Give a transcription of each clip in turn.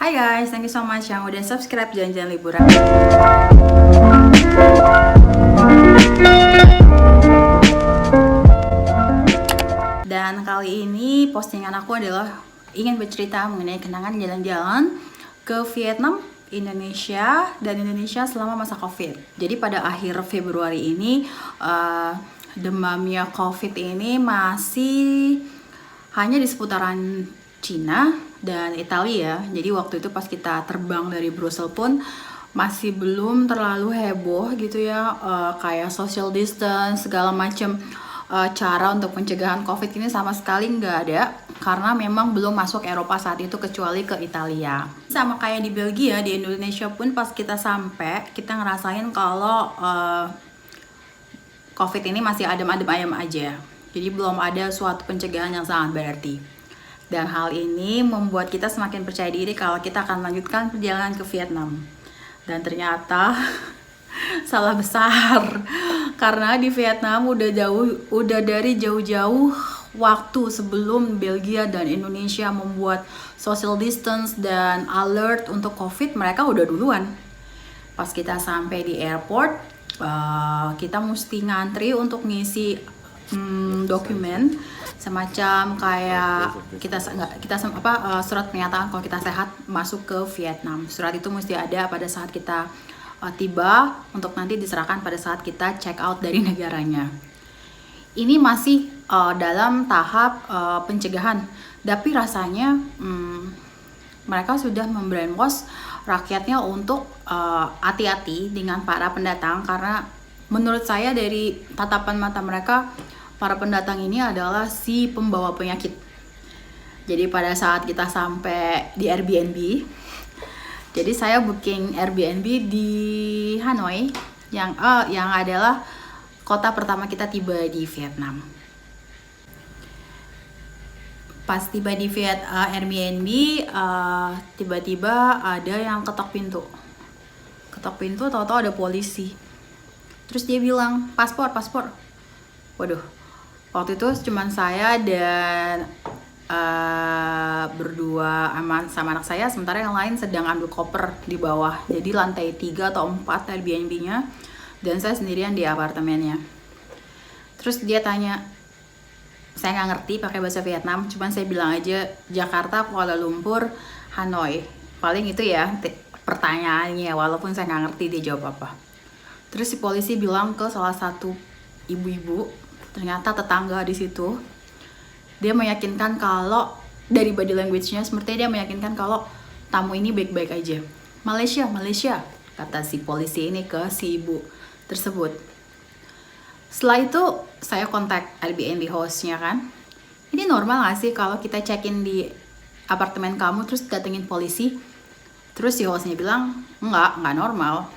Hai guys, thank you so much yang udah subscribe Jalan-Jalan Liburan. Dan kali ini postingan aku adalah ingin bercerita mengenai kenangan jalan-jalan ke Vietnam, Indonesia, dan Indonesia selama masa COVID. Jadi pada akhir Februari ini demamnya COVID ini masih hanya di seputaran Cina dan Italia. Jadi waktu itu pas kita terbang dari Brussels pun masih belum terlalu heboh gitu ya, kayak social distance segala macam cara untuk pencegahan COVID ini sama sekali nggak ada, karena memang belum masuk Eropa saat itu kecuali ke Italia. Sama kayak di Belgia, di Indonesia pun pas kita sampai kita ngerasain kalau COVID ini masih adem-adem ayam aja. Jadi belum ada suatu pencegahan yang sangat berarti. Dan hal ini membuat kita semakin percaya diri kalau kita akan melanjutkan perjalanan ke Vietnam. Dan ternyata salah besar. Karena di Vietnam udah dari jauh-jauh waktu sebelum Belgia dan Indonesia membuat social distance dan alert untuk COVID, mereka udah duluan. Pas kita sampai di airport, kita mesti ngantri untuk ngisi dokumen semacam kayak surat pernyataan kalau kita sehat masuk ke Vietnam. Surat itu mesti ada pada saat kita tiba untuk nanti diserahkan pada saat kita check out dari negaranya. Ini masih dalam tahap pencegahan, tapi rasanya mereka sudah membrainwash rakyatnya untuk hati-hati dengan para pendatang, karena menurut saya dari tatapan mata mereka para pendatang ini adalah si pembawa penyakit. Jadi pada saat kita sampai di Airbnb, jadi saya booking Airbnb di Hanoi yang adalah kota pertama kita tiba di Vietnam. Pas tiba di Airbnb, tiba-tiba ada yang ketok pintu. Ketok pintu, tahu-tahu ada polisi. Terus dia bilang, paspor. Waduh, waktu itu cuman saya dan berdua sama anak saya, sementara yang lain sedang ambil koper di bawah. Jadi lantai 3 atau 4 Airbnb-nya, dan saya sendirian di apartemennya. Terus dia tanya, saya nggak ngerti pakai bahasa Vietnam, cuman saya bilang aja Jakarta, Kuala Lumpur, Hanoi. Paling itu ya pertanyaannya, walaupun saya nggak ngerti dia jawab apa. Terus si polisi bilang ke salah satu ibu-ibu, ternyata tetangga di situ. Dia meyakinkan kalau dari body language-nya seperti dia meyakinkan kalau tamu ini baik-baik aja. Malaysia, kata si polisi ini ke si ibu tersebut. Setelah itu saya kontak Airbnb host-nya kan. Ini normal gak sih kalau kita check-in di apartemen kamu terus datengin polisi? Terus si host-nya bilang, enggak normal.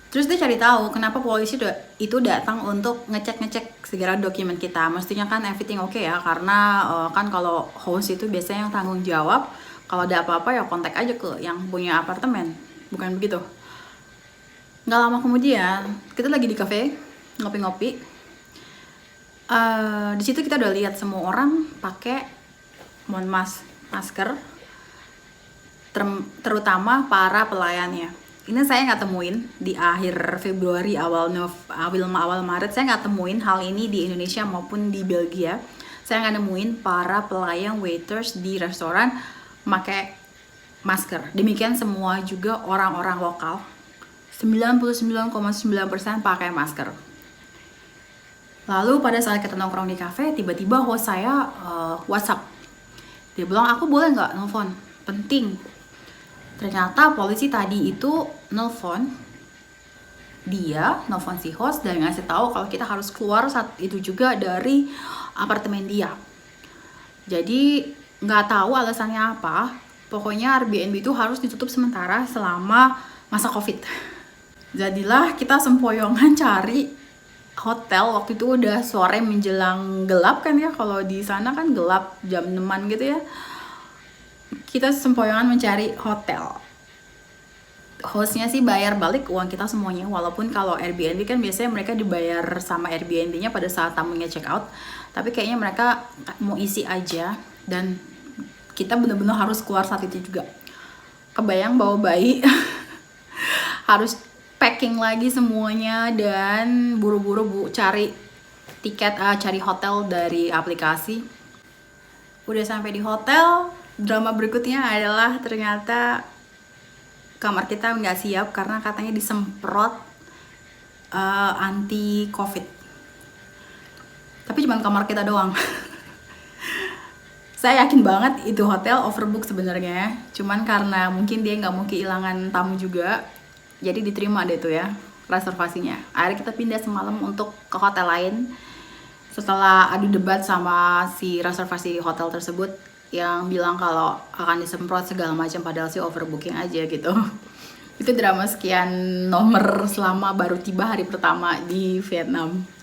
Terus dia cari tahu kenapa polisi itu datang untuk ngecek segala dokumen kita. Mestinya kan everything oke ya, karena kan kalau host itu biasanya yang tanggung jawab. Kalau ada apa-apa ya kontak aja ke yang punya apartemen, bukan begitu? Nggak lama kemudian kita lagi di cafe ngopi-ngopi. Di situ kita udah lihat semua orang pakai masker, terutama para pelayannya. Ini saya nggak temuin di akhir Februari awal Maret, saya nggak temuin hal ini di Indonesia maupun di Belgia. Saya nggak nemuin para pelayan waiters di restoran pakai masker. Demikian semua juga orang-orang lokal, 99,9% pakai masker. Lalu pada saat kita nongkrong di cafe, tiba-tiba host saya WhatsApp. Dia bilang, aku boleh nggak nelfon? Penting. Ternyata polisi tadi itu nelfon si host dan ngasih tahu kalau kita harus keluar saat itu juga dari apartemen dia. Jadi nggak tahu alasannya apa, pokoknya Airbnb itu harus ditutup sementara selama masa COVID. Jadilah kita sempoyongan cari hotel. Waktu itu udah sore menjelang gelap kan ya, kalau di sana kan gelap jam 6 gitu ya. Kita sempoyongan mencari hotel. Hostnya sih bayar balik uang kita semuanya, walaupun kalau Airbnb kan biasanya mereka dibayar sama Airbnb-nya pada saat tamunya check out, tapi kayaknya mereka mau isi aja dan kita benar-benar harus keluar saat itu juga. kebayang bawa bayi harus packing lagi semuanya dan buru-buru cari tiket, cari hotel dari aplikasi. Udah sampai di hotel, drama berikutnya adalah ternyata kamar kita nggak siap karena katanya disemprot anti covid. Tapi cuma kamar kita doang. Saya yakin banget itu hotel overbook sebenarnya, cuman karena mungkin dia nggak mau kehilangan tamu juga, jadi diterima deh tuh ya reservasinya. Akhirnya kita pindah semalam untuk ke hotel lain. Setelah adu debat sama si reservasi hotel tersebut yang bilang kalau akan disemprot segala macam, padahal sih overbooking aja gitu. Itu drama sekian nomor selama baru tiba hari pertama di Vietnam.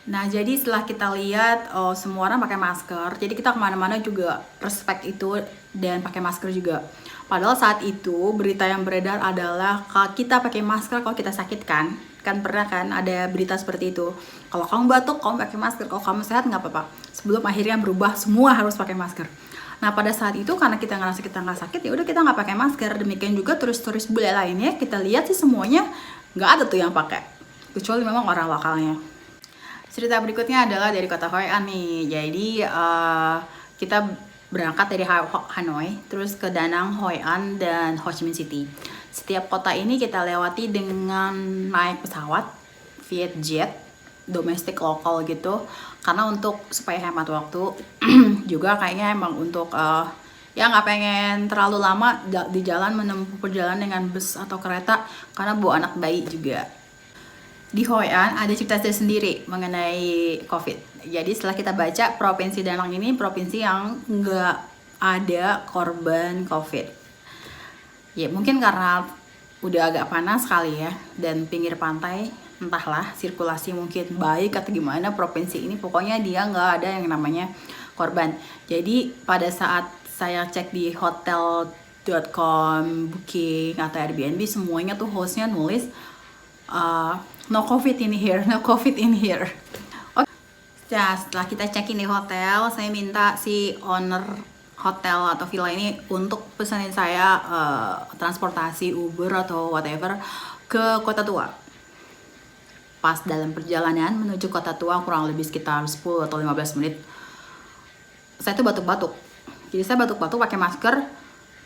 Nah, jadi setelah kita lihat semua orang pakai masker, jadi kita kemana-mana juga respect itu dan pakai masker juga. Padahal saat itu berita yang beredar adalah kalau kita pakai masker kalau kita sakit kan pernah kan ada berita seperti itu. Kalau kamu batuk, kamu pakai masker. Kalau kamu sehat nggak apa-apa. Sebelum akhirnya berubah semua harus pakai masker. Nah, pada saat itu karena kita ngerasa kita nggak sakit, ya udah kita nggak pakai masker. Demikian juga turis-turis bule lainnya, kita lihat sih semuanya nggak ada tuh yang pakai, kecuali memang orang lokalnya. Cerita berikutnya adalah dari kota Hoi An nih. Jadi kita berangkat dari Hanoi, terus ke Da Nang, Hoi An, dan Ho Chi Minh City. Setiap kota ini kita lewati dengan naik pesawat Vietjet, domestik lokal gitu. Karena untuk supaya hemat waktu, juga kayaknya emang untuk ya nggak pengen terlalu lama di jalan menempuh perjalanan dengan bus atau kereta, karena bawa anak bayi juga. Di Hoi An ada cerita sendiri mengenai COVID. Jadi setelah kita baca, Provinsi Da Nang ini provinsi yang nggak ada korban COVID. Ya mungkin karena udah agak panas kali ya, dan pinggir pantai, entahlah sirkulasi mungkin baik atau gimana provinsi ini, pokoknya dia nggak ada yang namanya korban. Jadi pada saat saya cek di hotel.com, booking atau Airbnb, semuanya tuh hostnya nulis no COVID in here, no COVID in here. Oke. Nah, setelah kita check-in di hotel, saya minta si owner hotel atau villa ini untuk pesanin saya transportasi Uber atau whatever ke Kota Tua. Pas dalam perjalanan menuju Kota Tua kurang lebih sekitar 10 atau 15 menit, saya tuh batuk-batuk. Jadi saya batuk-batuk pakai masker.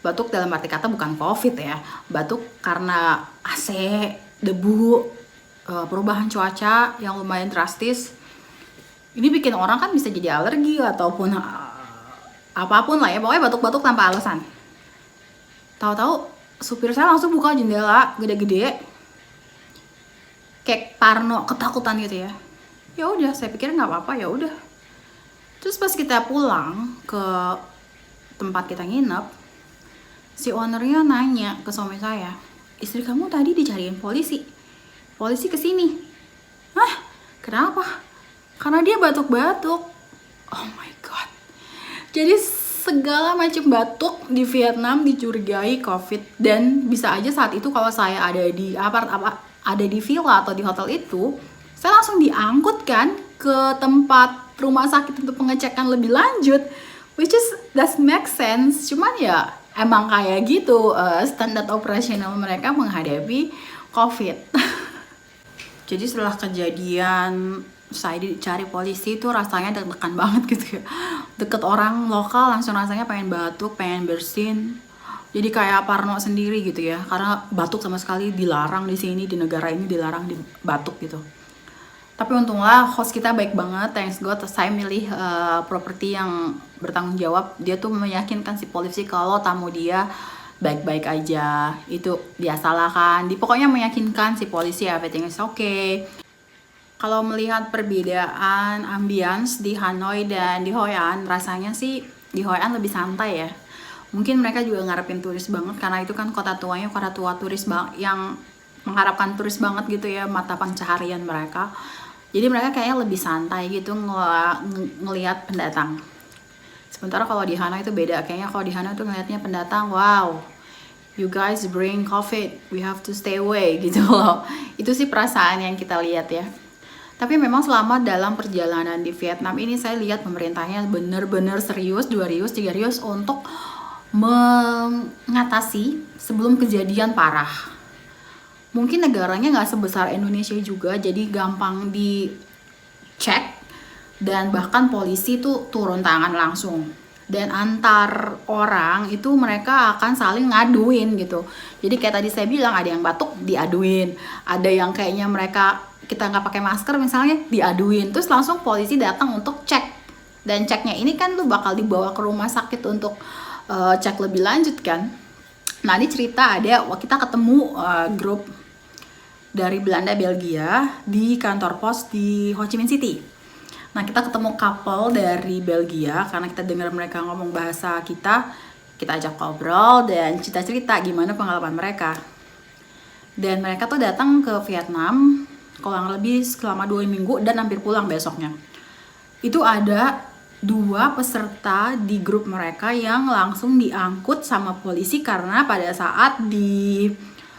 Batuk dalam arti kata bukan COVID ya, batuk karena AC, debu, perubahan cuaca yang lumayan drastis. Ini bikin orang kan bisa jadi alergi ataupun apapun lah ya, pokoknya batuk-batuk tanpa alasan. Tahu-tahu supir saya langsung buka jendela gede-gede, kayak parno, ketakutan gitu ya. Ya udah, saya pikir nggak apa-apa, ya udah. Terus pas kita pulang ke tempat kita nginep, si ownernya nanya ke suami saya, istri kamu tadi dicariin polisi kesini. Hah? Kenapa? Karena dia batuk-batuk. Oh my god. Jadi segala macam batuk di Vietnam dicurigai COVID, dan bisa aja saat itu kalau saya ada di ada di villa atau di hotel itu, saya langsung diangkut kan ke tempat rumah sakit untuk pengecekan lebih lanjut, which is that make sense. Cuman ya emang kayak gitu standar operasional mereka menghadapi COVID. Jadi setelah kejadian saya dicari polisi itu rasanya deg-degan banget gitu ya. Deket orang lokal langsung rasanya pengen batuk, pengen bersin. Jadi kayak parno sendiri gitu ya. Karena batuk sama sekali dilarang di sini, di negara ini dilarang batuk gitu. Tapi untunglah host kita baik banget, thanks God. Saya milih properti yang bertanggung jawab. Dia tuh meyakinkan si polisi kalau tamu dia baik-baik aja. Itu biasalah kan. Pokoknya meyakinkan si polisi everything is okay. Kalau melihat perbedaan ambience di Hanoi dan di Hoi An, rasanya sih di Hoi An lebih santai ya. Mungkin mereka juga ngarepin turis banget, karena itu kan kota tuanya, kota tua turis yang mengharapkan turis banget gitu ya, mata pencaharian mereka. Jadi mereka kayaknya lebih santai gitu ngelihat pendatang. Sementara kalau di Hanoi itu beda, kayaknya kalau di Hanoi itu ngelihatnya pendatang, wow, you guys bring COVID, we have to stay away gitu loh. Itu sih perasaan yang kita lihat ya. Tapi memang selama dalam perjalanan di Vietnam ini saya lihat pemerintahnya bener-bener serius, 2 rius, 3 rius untuk mengatasi sebelum kejadian parah. Mungkin negaranya nggak sebesar Indonesia juga, jadi gampang dicek dan bahkan polisi tuh turun tangan langsung. Dan antar orang itu mereka akan saling ngaduin gitu. Jadi kayak tadi saya bilang, ada yang batuk diaduin, ada yang kayaknya mereka kita nggak pakai masker misalnya diaduin, terus langsung polisi datang untuk cek. Dan ceknya ini kan lu bakal dibawa ke rumah sakit untuk cek lebih lanjut kan. Nah ini cerita ada kita ketemu grup dari Belanda Belgia di kantor pos di Ho Chi Minh City. Nah kita ketemu couple dari Belgia karena kita dengar mereka ngomong bahasa kita ajak ngobrol dan cerita-cerita gimana pengalaman mereka. Dan mereka tuh datang ke Vietnam kurang lebih selama 2 minggu dan hampir pulang besoknya. Itu ada 2 peserta di grup mereka yang langsung diangkut sama polisi karena pada saat di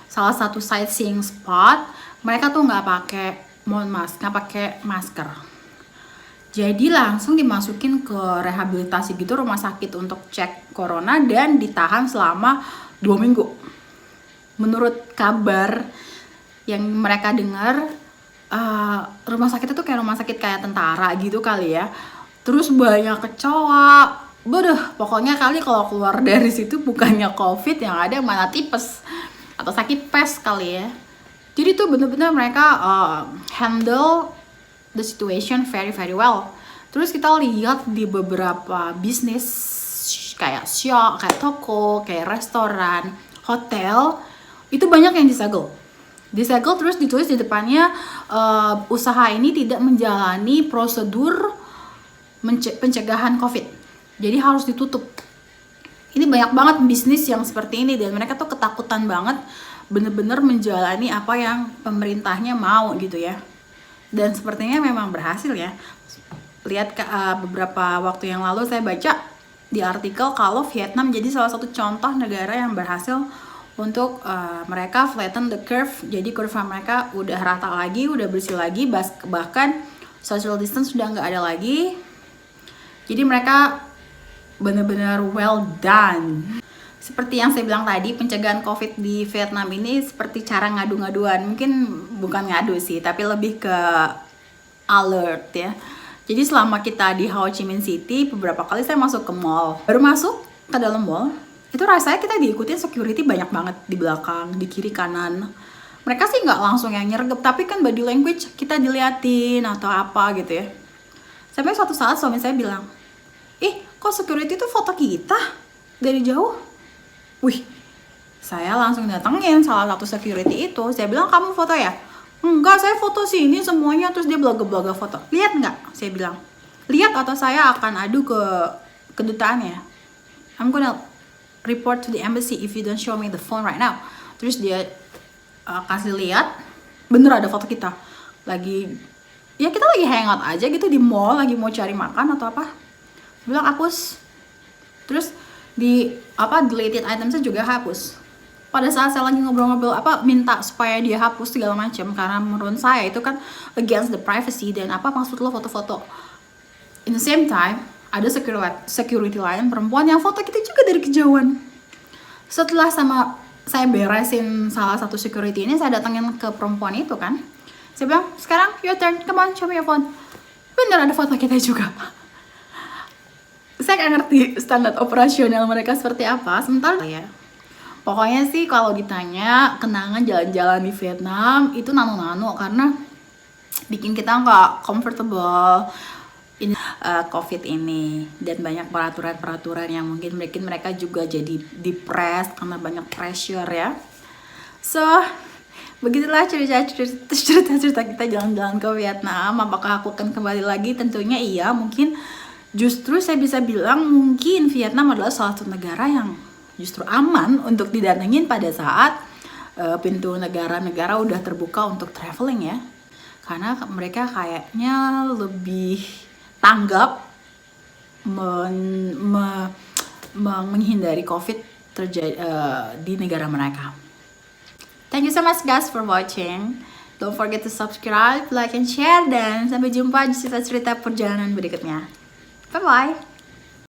salah satu sightseeing spot mereka tuh nggak pakai masker. Jadi langsung dimasukin ke rehabilitasi gitu, rumah sakit untuk cek corona dan ditahan selama 2 minggu. Menurut kabar yang mereka dengar, rumah sakit itu kayak rumah sakit kayak tentara gitu kali ya. Terus banyak kecoa. Pokoknya kali kalau keluar dari situ bukannya COVID, yang ada mana tipes atau sakit pes kali ya. Jadi tuh bener-bener mereka handle the situation very very well. Terus kita lihat di beberapa bisnis kayak shop, kayak toko, kayak restoran, hotel, itu banyak yang disegel terus ditulis di depannya usaha ini tidak menjalani prosedur pencegahan COVID, jadi harus ditutup. Ini banyak banget bisnis yang seperti ini dan mereka tuh ketakutan banget bener-bener menjalani apa yang pemerintahnya mau gitu ya. Dan sepertinya memang berhasil ya. Lihat beberapa waktu yang lalu saya baca di artikel kalau Vietnam jadi salah satu contoh negara yang berhasil untuk mereka flatten the curve. Jadi kurva mereka udah rata lagi, udah bersih lagi, bahkan social distance sudah nggak ada lagi. Jadi mereka benar-benar well done. Seperti yang saya bilang tadi, pencegahan COVID di Vietnam ini seperti cara ngadu-ngaduan. Mungkin bukan ngadu sih, tapi lebih ke alert ya. Jadi selama kita di Ho Chi Minh City, beberapa kali saya masuk ke mall. Baru masuk ke dalam mall, itu rasanya kita diikutin security banyak banget di belakang, di kiri kanan. Mereka sih nggak langsung yang nyergep, tapi kan body language kita diliatin atau apa gitu ya. Sampai suatu saat suami saya bilang, kok security tuh foto kita dari jauh? Wih, saya langsung datengin salah satu security itu. Saya bilang, kamu foto ya? Enggak, saya foto sini semuanya. Terus dia blogger foto. Lihat nggak? Saya bilang, lihat atau saya akan adu ke kedutaannya. I'm gonna report to the embassy if you don't show me the phone right now. Terus dia kasih lihat, bener ada foto kita. Kita lagi hangout aja gitu di mall, lagi mau cari makan atau apa. Saya bilang, hapus. Terus deleted itemsnya juga hapus. Pada saat saya lagi ngobrol-ngobrol minta supaya dia hapus segala macam karena menurut saya itu kan against the privacy dan maksud lo foto-foto. In the same time ada security lain perempuan yang foto kita juga dari kejauhan. Setelah saya beresin salah satu security ini, saya datangin ke perempuan itu kan. Saya bilang, sekarang your turn, come on show me your phone. Bener ada foto kita juga. Saya nggak ngerti standar operasional mereka seperti apa. Sementara ya, pokoknya sih kalau ditanya kenangan jalan-jalan di Vietnam itu nano-nano karena bikin kita nggak comfortable in COVID ini, dan banyak peraturan-peraturan yang mungkin bikin mereka juga jadi depressed karena banyak pressure ya. So begitulah cerita-cerita kita jalan-jalan ke Vietnam. Apakah aku akan kembali lagi? Tentunya iya. Mungkin justru saya bisa bilang mungkin Vietnam adalah salah satu negara yang justru aman untuk didatengin pada saat pintu negara-negara udah terbuka untuk traveling ya. Karena mereka kayaknya lebih tanggap menghindari COVID terjadi di negara mereka. Thank you so much guys for watching. Don't forget to subscribe, like, and share. Dan sampai jumpa di cerita-cerita perjalanan berikutnya. Bye-bye.